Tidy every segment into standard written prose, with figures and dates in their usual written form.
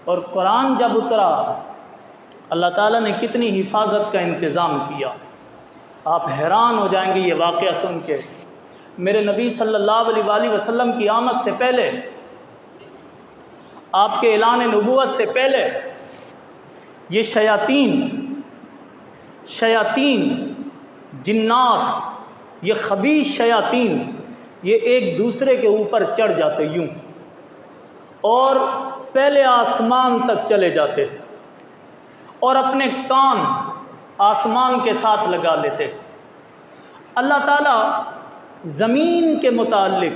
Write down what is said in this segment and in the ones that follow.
اور قرآن جب اترا اللہ تعالیٰ نے کتنی حفاظت کا انتظام کیا، آپ حیران ہو جائیں گے یہ واقعہ سن کے۔ میرے نبی صلی اللہ علیہ وآلہ وسلم کی آمد سے پہلے، آپ کے اعلان نبوت سے پہلے، یہ شیاطین جنات، یہ خبیث شیاطین، یہ ایک دوسرے کے اوپر چڑھ جاتے یوں، اور پہلے آسمان تک چلے جاتے اور اپنے کان آسمان کے ساتھ لگا لیتے۔ اللہ تعالیٰ زمین کے متعلق،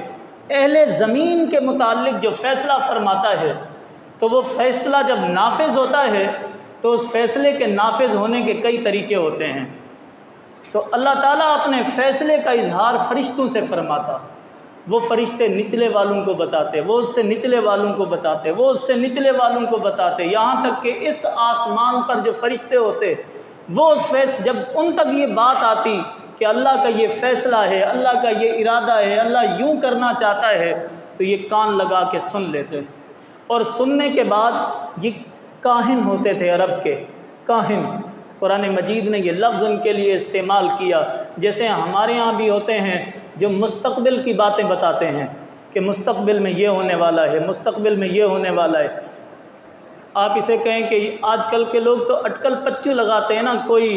اہل زمین کے متعلق جو فیصلہ فرماتا ہے، تو وہ فیصلہ جب نافذ ہوتا ہے تو اس فیصلے کے نافذ ہونے کے کئی طریقے ہوتے ہیں۔ تو اللہ تعالیٰ اپنے فیصلے کا اظہار فرشتوں سے فرماتا، وہ فرشتے نچلے والوں کو بتاتے، وہ اس سے نچلے والوں کو بتاتے، وہ اس سے نچلے والوں کو بتاتے، یہاں تک کہ اس آسمان پر جو فرشتے ہوتے وہ جب ان تک یہ بات آتی کہ اللہ کا یہ فیصلہ ہے، اللہ کا یہ ارادہ ہے، اللہ یوں کرنا چاہتا ہے، تو یہ کان لگا کے سن لیتے۔ اور سننے کے بعد یہ کاہن ہوتے تھے، عرب کے کاہن، قرآن مجید نے یہ لفظ ان کے لیے استعمال کیا، جیسے ہمارے ہاں بھی ہوتے ہیں جو مستقبل کی باتیں بتاتے ہیں کہ مستقبل میں یہ ہونے والا ہے، مستقبل میں یہ ہونے والا ہے۔ آپ اسے کہیں کہ آج کل کے لوگ تو اٹکل پچو لگاتے ہیں نا، کوئی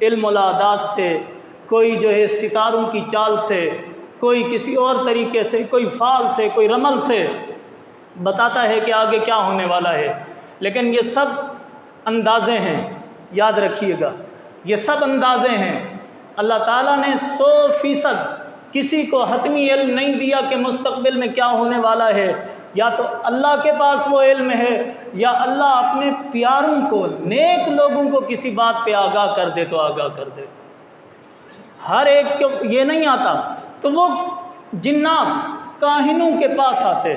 علم العادات سے، کوئی جو ہے ستاروں کی چال سے، کوئی کسی اور طریقے سے، کوئی فال سے، کوئی رمل سے بتاتا ہے کہ آگے کیا ہونے والا ہے، لیکن یہ سب اندازے ہیں، یاد رکھیے گا، یہ سب اندازے ہیں۔ اللہ تعالیٰ نے 100% کسی کو حتمی علم نہیں دیا کہ مستقبل میں کیا ہونے والا ہے، یا تو اللہ کے پاس وہ علم ہے، یا اللہ اپنے پیاروں کو، نیک لوگوں کو کسی بات پہ آگاہ کر دے تو آگاہ کر دے، ہر ایک کو یہ نہیں آتا۔ تو وہ جنات کاہنوں کے پاس آتے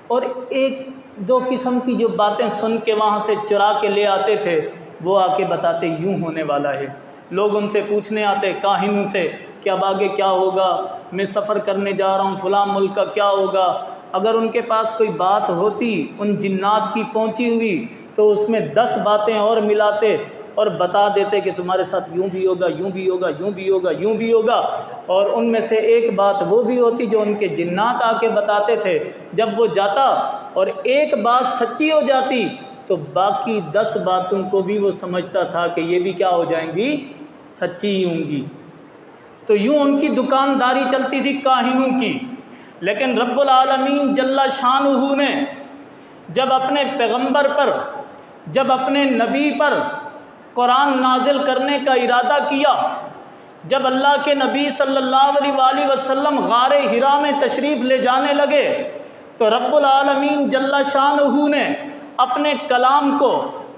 اور ایک دو قسم کی جو باتیں سن کے وہاں سے چرا کے لے آتے تھے، وہ آ کے بتاتے یوں ہونے والا ہے۔ لوگ ان سے پوچھنے آتے کاہنوں سے کہ اب آگے کیا ہوگا، میں سفر کرنے جا رہا ہوں فلاں ملک کا، کیا ہوگا۔ اگر ان کے پاس کوئی بات ہوتی ان جنات کی پہنچی ہوئی تو اس میں 10 باتیں اور ملاتے اور بتا دیتے کہ تمہارے ساتھ یوں بھی ہوگا، یوں بھی ہوگا، یوں بھی ہوگا، یوں بھی ہوگا۔ اور ان میں سے ایک بات وہ بھی ہوتی جو ان کے جنات آ کے بتاتے تھے، جب وہ جاتا اور ایک بات سچی ہو جاتی تو باقی 10 باتوں کو بھی وہ سمجھتا تھا کہ یہ بھی کیا ہو جائیں گی، سچی ہی ہوں گی۔ تو یوں ان کی دکانداری چلتی تھی کاہنوں کی۔ لیکن رب العالمین جل شانہ نے جب اپنے پیغمبر پر، جب اپنے نبی پر قرآن نازل کرنے کا ارادہ کیا، جب اللہ کے نبی صلی اللہ علیہ وآلہ وسلم غار حرا میں تشریف لے جانے لگے، تو رب العالمین جل شانہ نے اپنے کلام کو،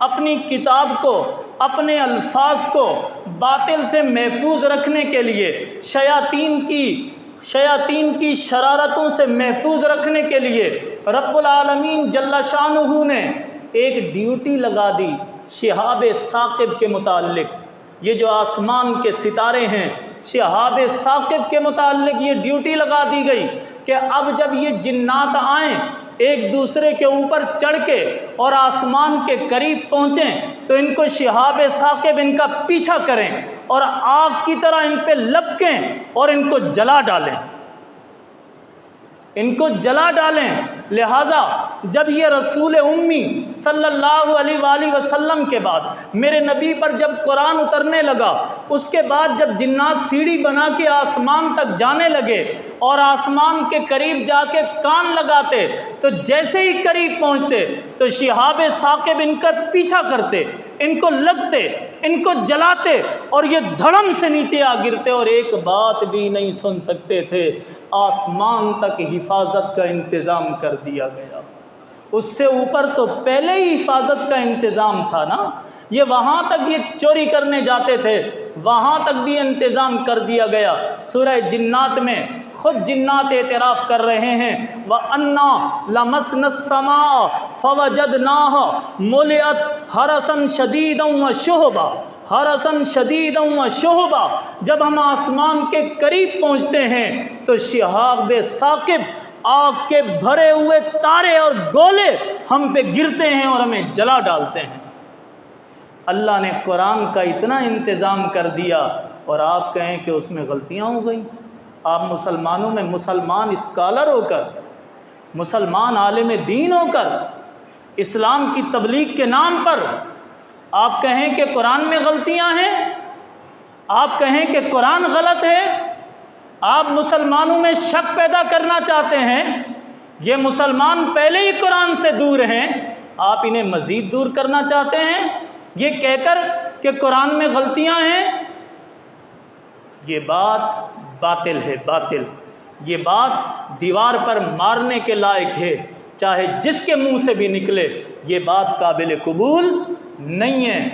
اپنی کتاب کو، اپنے الفاظ کو باطل سے محفوظ رکھنے کے لیے، شیاطین کی شرارتوں سے محفوظ رکھنے کے لیے رب العالمین جل شانہ نے ایک ڈیوٹی لگا دی شہاب ثاقب کے متعلق۔ یہ جو آسمان کے ستارے ہیں، شہاب ثاقب کے متعلق یہ ڈیوٹی لگا دی گئی کہ اب جب یہ جنات آئیں ایک دوسرے کے اوپر چڑھ کے اور آسمان کے قریب پہنچیں تو ان کو شہاب ثاقب ان کا پیچھا کریں اور آگ کی طرح ان پہ لپکیں اور ان کو جلا ڈالیں، ان کو جلا ڈالیں۔ لہٰذا جب یہ رسول امی صلی اللہ علیہ وآلہ وسلم کے بعد میرے نبی پر جب قرآن اترنے لگا، اس کے بعد جب جنات سیڑھی بنا کے آسمان تک جانے لگے اور آسمان کے قریب جا کے کان لگاتے، تو جیسے ہی قریب پہنچتے تو شہاب ثاقب ان کا پیچھا کرتے، ان کو لگتے، ان کو جلاتے اور یہ دھڑم سے نیچے آ گرتے اور ایک بات بھی نہیں سن سکتے تھے۔ آسمان تک حفاظت کا انتظام کر دیا گیا، اس سے اوپر تو پہلے ہی حفاظت کا انتظام تھا نا، یہ وہاں تک یہ چوری کرنے جاتے تھے، وہاں تک بھی انتظام کر دیا گیا۔ سورہ جنات میں خود جنات اعتراف کر رہے ہیں، وَأَنَّا لَمَسْنَا السَّمَاءَ فَوَجَدْنَاهَا مُلِئَتْ حَرَسًا شَدِيدًا وَشُهُبًا، حرسن شدیدا وشہبا۔ جب ہم آسمان کے قریب پہنچتے ہیں تو شہاب ثاقب آگ کے بھرے ہوئے تارے اور گولے ہم پہ گرتے ہیں اور ہمیں جلا ڈالتے ہیں۔ اللہ نے قرآن کا اتنا انتظام کر دیا اور آپ کہیں کہ اس میں غلطیاں ہو گئیں۔ آپ مسلمانوں میں مسلمان اسکالر ہو کر، مسلمان عالم دین ہو کر، اسلام کی تبلیغ کے نام پر آپ کہیں کہ قرآن میں غلطیاں ہیں، آپ کہیں کہ قرآن غلط ہے، آپ مسلمانوں میں شک پیدا کرنا چاہتے ہیں۔ یہ مسلمان پہلے ہی قرآن سے دور ہیں، آپ انہیں مزید دور کرنا چاہتے ہیں یہ کہہ کر کہ قرآن میں غلطیاں ہیں۔ یہ بات باطل ہے، باطل۔ یہ بات دیوار پر مارنے کے لائق ہے، چاہے جس کے منہ سے بھی نکلے، یہ بات قابل قبول نہیں ہے۔